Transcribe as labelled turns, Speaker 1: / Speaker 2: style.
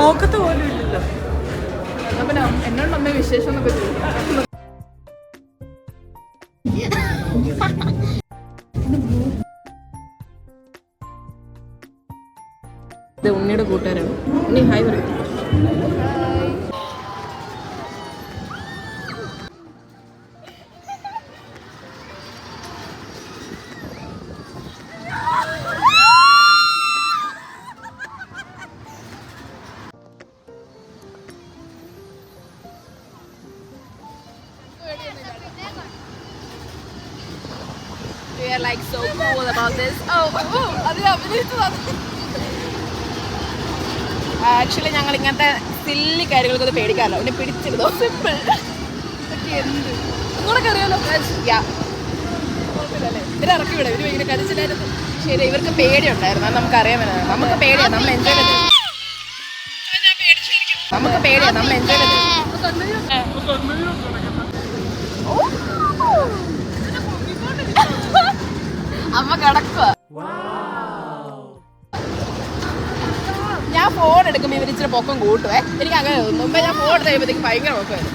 Speaker 1: നോക്കത്ത് പോലും ഇല്ലല്ലോ.
Speaker 2: പിന്നെ എന്നോട് അമ്മ വിശേഷം എന്നൊക്കെ ചോദിക്കും. ഇത് ഉണ്ണിയുടെ കൂട്ടുകാരാണ്. ഉണ്ണി ഹായ് പറയും. We are like so cool about this. Actually ഞങ്ങൾ ഇങ്ങനത്തെ സില്ലി കാര്യങ്ങൾക്കൊക്കെ പേടിക്കാമല്ലോ. പിന്നെ പിടിച്ചിരുന്നോ സിമ്പിൾ എന്ത് നിങ്ങളൊക്കെ അറിയാലോ. കുഴപ്പമില്ലല്ലേ, ഇതിനെ ഇറക്കി വിടാം. ഇവരും ഇങ്ങനെ കളിച്ചില്ലായിരുന്നു. ശരി, ഇവർക്ക് പേടിയുണ്ടായിരുന്നു. അത് നമുക്കറിയാൻ പറ്റുന്നത്. നമുക്ക് പേടിയാണ്, നമ്മൾ എൻജോയ് ചെയ്തത്. നമുക്ക് പേടിയാണ്, നമ്മൾ എൻജോയ് ചെയ്തത്. അമ്മ കിടക്കുക. ഞാൻ ഫോൺ എടുക്കുമ്പോൾ ഇവർ ഇച്ചിരി പൊക്കം കൂട്ടുവേ. എനിക്ക് അങ്ങനെ തോന്നുന്നു. മുമ്പേ ഞാൻ ഫോൺ എടുത്ത് കഴിയുമ്പോഴത്തേക്ക് ഭയങ്കര പൊക്കമായിരുന്നു.